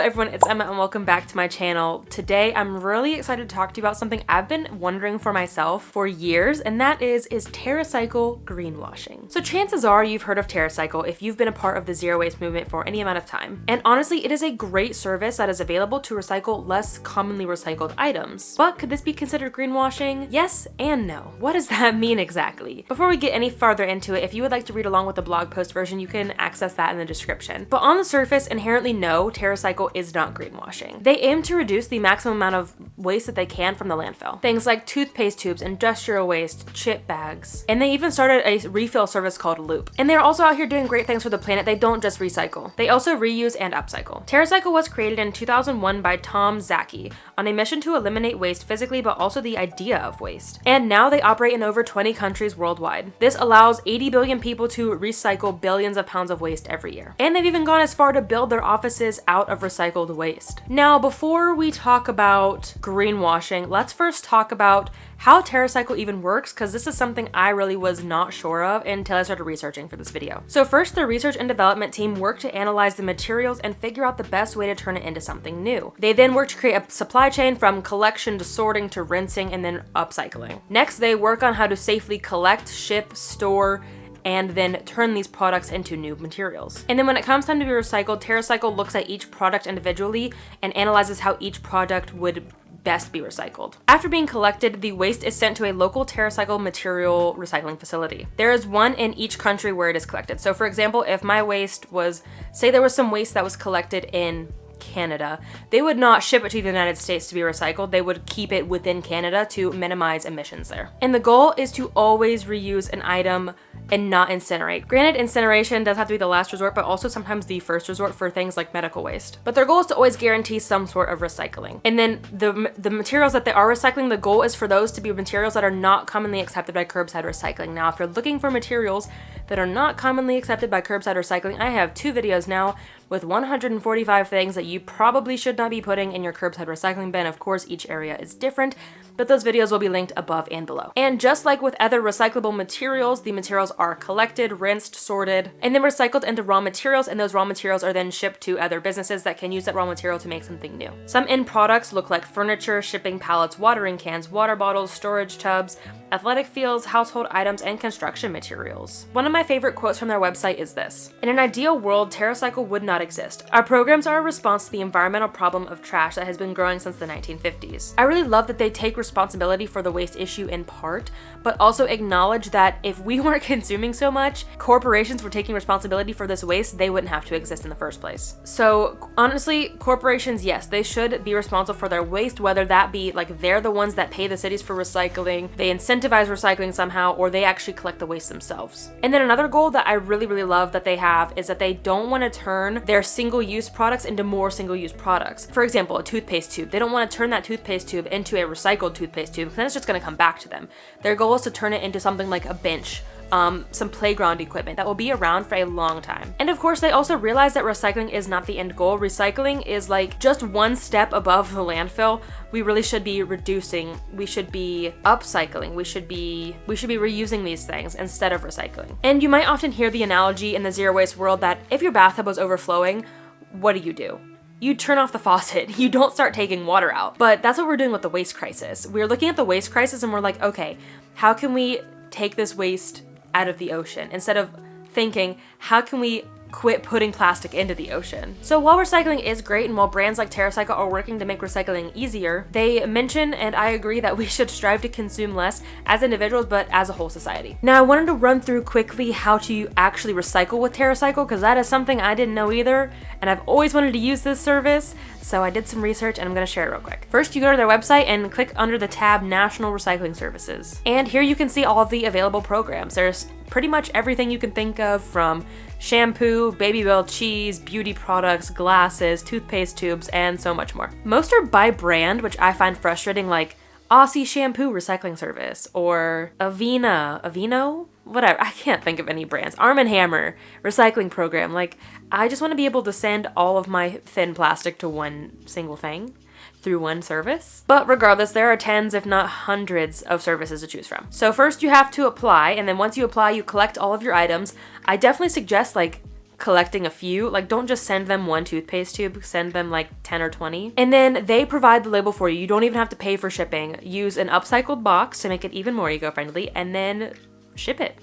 everyone, it's Emma and welcome back to my channel. Today, I'm really excited to talk to you about something I've been wondering for myself for years, and that is TerraCycle greenwashing? So chances are you've heard of TerraCycle if you've been a part of the zero waste movement for any amount of time. And honestly, it is a great service that is available to recycle less commonly recycled items. But could this be considered greenwashing? Yes and no. What does that mean exactly? Before we get any farther into it, if you would like to read along with the blog post version, you can access that in the description. But on the surface, inherently no, TerraCycle is not greenwashing. They aim to reduce the maximum amount of waste that they can from the landfill. Things like toothpaste tubes, industrial waste, chip bags. And they even started a refill service called Loop. And they're also out here doing great things for the planet. They don't just recycle. They also reuse and upcycle. TerraCycle was created in 2001 by Tom Zaki on a mission to eliminate waste physically, but also the idea of waste. And now they operate in over 20 countries worldwide. This allows 80 billion people to recycle billions of pounds of waste every year. And they've even gone as far to build their offices out of recycled waste. Now, before we talk about greenwashing, let's first talk about how TerraCycle even works, because this is something I really was not sure of until I started researching for this video. So first, the research and development team worked to analyze the materials and figure out the best way to turn it into something new. They then worked to create a supply chain from collection to sorting to rinsing and then upcycling. Next, they work on how to safely collect, ship, store, and then turn these products into new materials. And then when it comes time to be recycled, TerraCycle looks at each product individually and analyzes how each product would best be recycled. After being collected, the waste is sent to a local TerraCycle material recycling facility. There is one in each country where it is collected. So for example, if my waste was, say there was some waste that was collected in Canada, they would not ship it to the United States to be recycled. They would keep it within Canada to minimize emissions there. And the goal is to always reuse an item and not incinerate. Granted, incineration does have to be the last resort, but also sometimes the first resort for things like medical waste. But their goal is to always guarantee some sort of recycling. And then the materials that they are recycling, the goal is for those to be materials that are not commonly accepted by curbside recycling. Now, if you're looking for materials that are not commonly accepted by curbside recycling, I have 2 videos now with 145 things that you probably should not be putting in your curbside recycling bin. Of course, each area is different, but those videos will be linked above and below. And just like with other recyclable materials, the materials are collected, rinsed, sorted, and then recycled into raw materials, and those raw materials are then shipped to other businesses that can use that raw material to make something new. Some end products look like furniture, shipping pallets, watering cans, water bottles, storage tubs, athletic fields, household items, and construction materials. One of my favorite quotes from their website is this: "In an ideal world, TerraCycle would not exist. Our programs are a response to the environmental problem of trash that has been growing since the 1950s. I really love that they take responsibility for the waste issue in part, but also acknowledge that if we weren't consuming so much, corporations were taking responsibility for this waste, they wouldn't have to exist in the first place." So honestly, corporations, yes, they should be responsible for their waste, whether that be like they're the ones that pay the cities for recycling, they incentivize recycling somehow, or they actually collect the waste themselves. And then another goal that I really love that they have is that they don't want to turn their single-use products into more single-use products. For example, a toothpaste tube. They don't want to turn that toothpaste tube into a recycled toothpaste tube, because then it's just going to come back to them. Their goal is to turn it into something like a bench, some playground equipment that will be around for a long time. And of course, they also realize that recycling is not the end goal. Recycling is like just one step above the landfill. We really should be reducing, we should be upcycling, we should be reusing these things instead of recycling. And you might often hear the analogy in the zero waste world that if your bathtub was overflowing, what do? You turn off the faucet. You don't start taking water out. But that's what we're doing with the waste crisis. We're looking at the waste crisis and we're like, okay, how can we take this waste out of the ocean, instead of thinking, how can we quit putting plastic into the ocean? So while recycling is great, and while brands like TerraCycle are working to make recycling easier, they mention, and I agree, that we should strive to consume less as individuals, but as a whole society. Now, I wanted to run through quickly how to actually recycle with TerraCycle, because that is something I didn't know either, and I've always wanted to use this service, so I did some research and I'm going to share it real quick. First, you go to their website and click under the tab National Recycling Services. And here you can see all of the available programs. There's pretty much everything you can think of, from shampoo, Babybel cheese, beauty products, glasses, toothpaste tubes, and so much more. Most are by brand, which I find frustrating, like Aussie Shampoo Recycling Service, or Aveeno? Whatever, I can't think of any brands. Arm & Hammer Recycling Program. Like, I just want to be able to send all of my thin plastic to one single thing through one service. But regardless, there are tens, if not hundreds, of services to choose from. So first you have to apply, and then once you apply, you collect all of your items. I definitely suggest like collecting a few. Like, don't just send them one toothpaste tube, send them like 10 or 20. And then they provide the label for you. You don't even have to pay for shipping. Use an upcycled box to make it even more eco-friendly, and then ship it.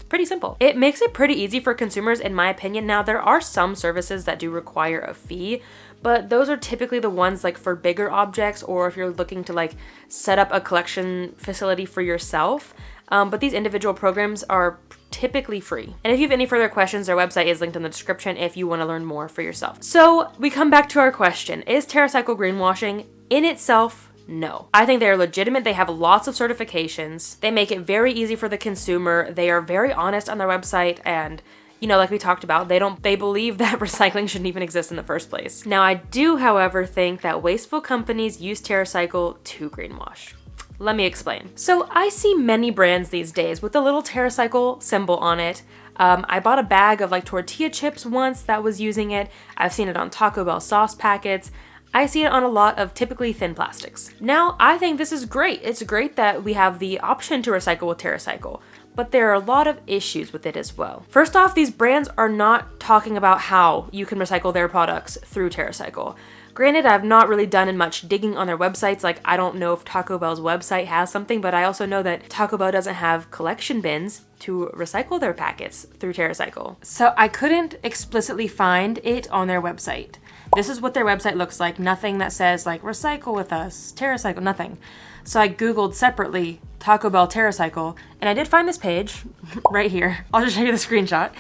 Pretty simple. It makes it pretty easy for consumers, in my opinion. Now, there are some services that do require a fee, but those are typically the ones like for bigger objects, or if you're looking to like set up a collection facility for yourself. But these individual programs are typically free. And if you have any further questions, their website is linked in the description if you want to learn more for yourself. So we come back to our question. Is TerraCycle greenwashing? In itself, no. I think they are legitimate. They have lots of certifications. They make it very easy for the consumer. They are very honest on their website, and you know, like we talked about, they believe that recycling shouldn't even exist in the first place. Now, I do, however, think that wasteful companies use TerraCycle to greenwash. Let me explain. So I see many brands these days with a little TerraCycle symbol on it. I bought a bag of like tortilla chips once that was using it. I've seen it on Taco Bell sauce packets. I see it on a lot of typically thin plastics. Now, I think this is great. It's great that we have the option to recycle with TerraCycle, but there are a lot of issues with it as well. First off, these brands are not talking about how you can recycle their products through TerraCycle. Granted, I've not really done much digging on their websites. Like, I don't know if Taco Bell's website has something, but I also know that Taco Bell doesn't have collection bins to recycle their packets through TerraCycle. So I couldn't explicitly find it on their website. This is what their website looks like. Nothing that says like recycle with us, TerraCycle, nothing. So I Googled separately Taco Bell TerraCycle, and I did find this page right here. I'll just show you the screenshot.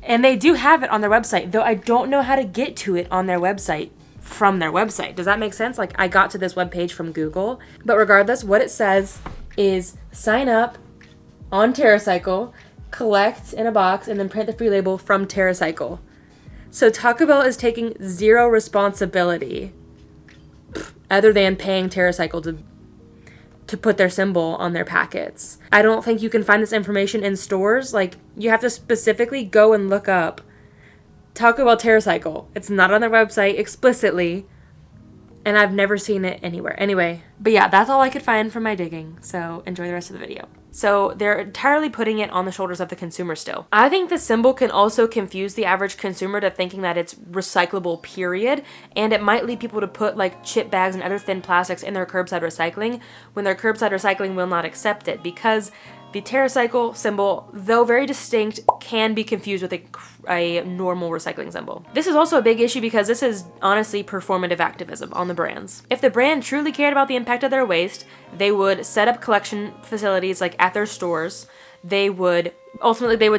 And they do have it on their website, though I don't know how to get to it on their website from their website. Does that make sense? Like, I got to this webpage from Google, but regardless, what it says is sign up on TerraCycle, collect in a box, and then print the free label from TerraCycle. So Taco Bell is taking zero responsibility other than paying TerraCycle to put their symbol on their packets. I don't think you can find this information in stores. Like, you have to specifically go and look up Taco Bell TerraCycle. It's not on their website explicitly, and I've never seen it anywhere. Anyway, but yeah, that's all I could find from my digging, so enjoy the rest of the video. So they're entirely putting it on the shoulders of the consumer still. I think the symbol can also confuse the average consumer to thinking that it's recyclable, period, and it might lead people to put like chip bags and other thin plastics in their curbside recycling when their curbside recycling will not accept it, because the TerraCycle symbol, though very distinct, can be confused with a normal recycling symbol. This is also a big issue because this is honestly performative activism on the brands. If the brand truly cared about the impact of their waste, they would set up collection facilities like at their stores. They would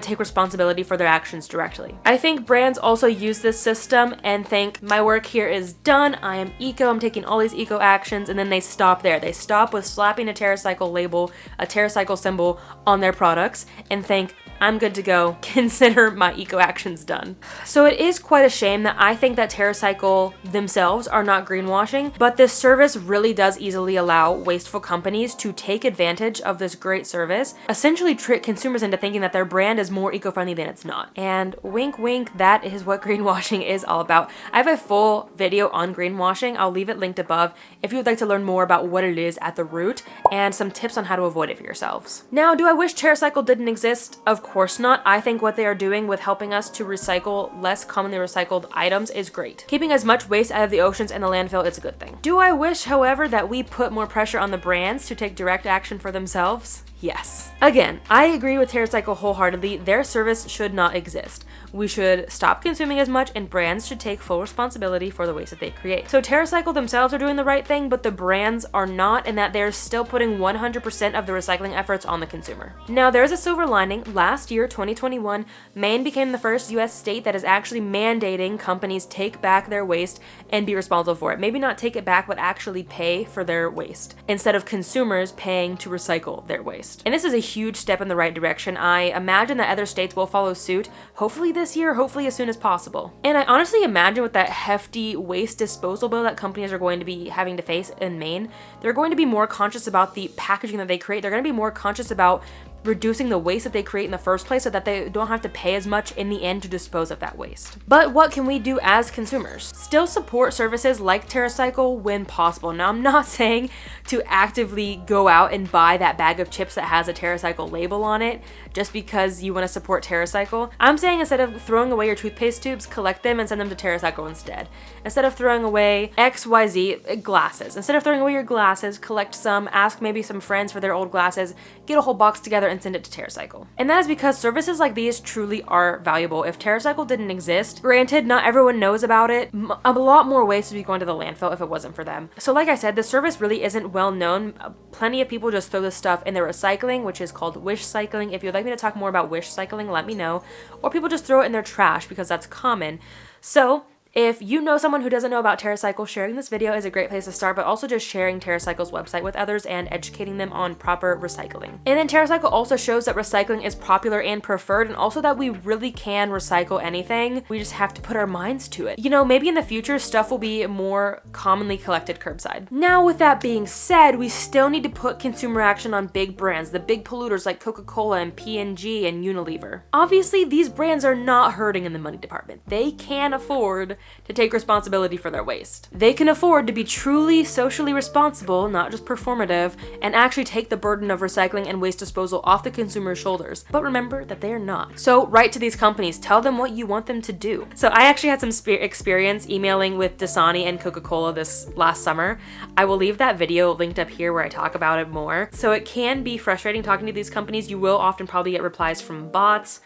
take responsibility for their actions directly. I think brands also use this system and think, my work here is done, I am eco, I'm taking all these eco actions, and then they stop there. They stop with slapping a TerraCycle label, a TerraCycle symbol on their products, and think, I'm good to go, consider my eco actions done. So it is quite a shame that I think that TerraCycle themselves are not greenwashing, but this service really does easily allow wasteful companies to take advantage of this great service, essentially trick consumers into thinking that their brand is more eco-friendly than it's not. And wink wink, that is what greenwashing is all about. I have a full video on greenwashing. I'll leave it linked above if you would like to learn more about what it is at the root and some tips on how to avoid it for yourselves. Now, do I wish TerraCycle didn't exist? Of course not. I think what they are doing with helping us to recycle less commonly recycled items is great. Keeping as much waste out of the oceans and the landfill is a good thing. Do I wish, however, that we put more pressure on the brands to take direct action for themselves? Yes. Again, I agree with TerraCycle wholeheartedly. Their service should not exist. We should stop consuming as much, and brands should take full responsibility for the waste that they create. So TerraCycle themselves are doing the right thing, but the brands are not, and that they're still putting 100% of the recycling efforts on the consumer. Now, there's a silver lining. Last year, 2021, Maine became the first US state that is actually mandating companies take back their waste and be responsible for it. Maybe not take it back, but actually pay for their waste, instead of consumers paying to recycle their waste. And this is a huge step in the right direction. I imagine that other states will follow suit, hopefully this year, hopefully as soon as possible. And I honestly imagine with that hefty waste disposal bill that companies are going to be having to face in Maine, they're going to be more conscious about the packaging that they create. They're going to be more conscious about reducing the waste that they create in the first place so that they don't have to pay as much in the end to dispose of that waste. But what can we do as consumers? Still support services like TerraCycle when possible. Now, I'm not saying to actively go out and buy that bag of chips that has a TerraCycle label on it just because you want to support TerraCycle. I'm saying instead of throwing away your toothpaste tubes, collect them and send them to TerraCycle instead. Instead of throwing away XYZ glasses, instead of throwing away your glasses, collect some, ask maybe some friends for their old glasses, get a whole box together and send it to TerraCycle. And that is because services like these truly are valuable. If TerraCycle didn't exist, granted, not everyone knows about it, a lot more waste would be going to the landfill if it wasn't for them. So like I said, the service really isn't well known. Plenty of people just throw this stuff in their recycling, which is called wish cycling. If you'd like me to talk more about wish cycling, let me know. Or people just throw it in their trash because that's common. So if you know someone who doesn't know about TerraCycle, sharing this video is a great place to start, but also just sharing TerraCycle's website with others and educating them on proper recycling. And then TerraCycle also shows that recycling is popular and preferred, and also that we really can recycle anything. We just have to put our minds to it. You know, maybe in the future, stuff will be more commonly collected curbside. Now, with that being said, we still need to put consumer action on big brands, the big polluters like Coca-Cola and P&G and Unilever. Obviously, these brands are not hurting in the money department. They can afford to take responsibility for their waste. They can afford to be truly socially responsible, not just performative, and actually take the burden of recycling and waste disposal off the consumer's shoulders. But remember that they are not. So write to these companies, tell them what you want them to do. So I actually had some experience emailing with Dasani and Coca-Cola this last summer. I will leave that video linked up here where I talk about it more. So it can be frustrating talking to these companies. You will often probably get replies from bots,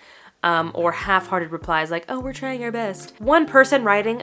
or half-hearted replies like, oh, we're trying our best. One person writing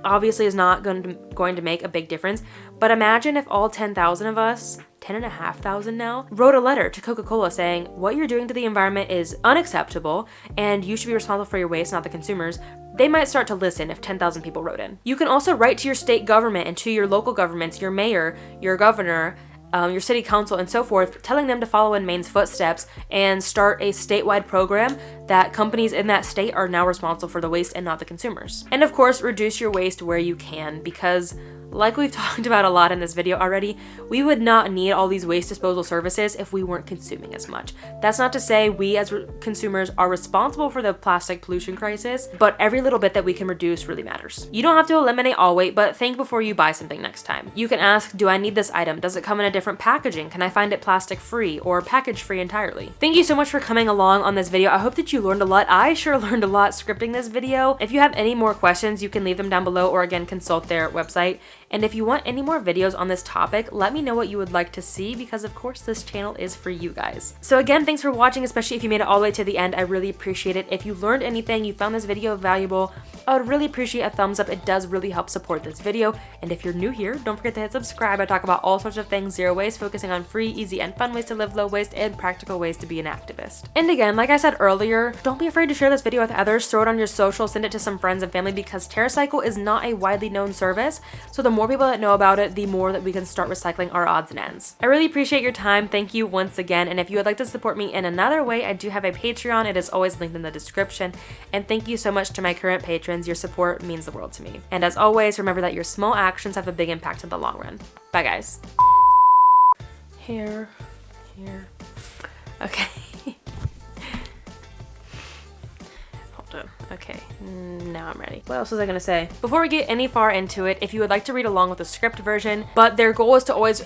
obviously is not going to make a big difference, but imagine if all 10,000 of us, 10,500 now, wrote a letter to Coca-Cola saying, what you're doing to the environment is unacceptable and you should be responsible for your waste, not the consumers. They might start to listen if 10,000 people wrote in. You can also write to your state government and to your local governments, your mayor, your governor, your city council, and so forth, telling them to follow in Maine's footsteps and start a statewide program that companies in that state are now responsible for the waste and not the consumers. And of course, reduce your waste where you can, because like we've talked about a lot in this video already, we would not need all these waste disposal services if we weren't consuming as much. That's not to say we as consumers are responsible for the plastic pollution crisis, but every little bit that we can reduce really matters. You don't have to eliminate all weight, but think before you buy something next time. You can ask, do I need this item? Does it come in a different packaging? Can I find it plastic free or package free entirely? Thank you so much for coming along on this video. I hope that you learned a lot. I sure learned a lot scripting this video. If you have any more questions, you can leave them down below or again, consult their website. And if you want any more videos on this topic, let me know what you would like to see, because of course this channel is for you guys. So again, thanks for watching, especially if you made it all the way to the end. I really appreciate it. If you learned anything, you found this video valuable, I would really appreciate a thumbs up. It does really help support this video. And if you're new here, don't forget to hit subscribe. I talk about all sorts of things, zero waste, focusing on free, easy, and fun ways to live low waste and practical ways to be an activist. And again, like I said earlier, don't be afraid to share this video with others, throw it on your social, send it to some friends and family, because TerraCycle is not a widely known service. So the more people that know about it, the more that we can start recycling our odds and ends. I really appreciate your time. Thank you once again. And if you would like to support me in another way, I do have a Patreon. It is always linked in the description. And thank you so much to my current patrons. Your support means the world to me. And as always, remember that your small actions have a big impact in the long run. Bye guys. Here. Okay. Okay, now I'm ready. What else was I gonna say? Before we get any far into it, if you would like to read along with the script version, but their goal is to always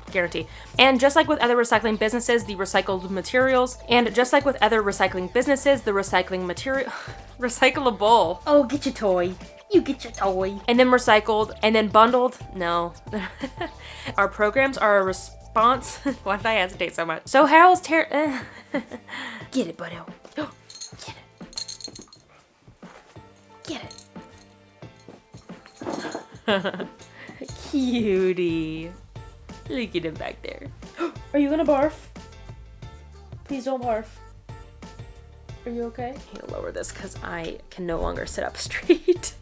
guarantee. And just like with other recycling businesses, the recycled materials, and just like with other recycling businesses, the recycling material, recyclable. Oh, get your toy. You get your toy. And then recycled, and then bundled. No. Our programs are a response. Why did I hesitate so much? So Harold's Get it, buddy. Get it. Cutie. Look at him back there. Are you gonna barf? Please don't barf. Are you okay? I need to lower this because I can no longer sit up straight.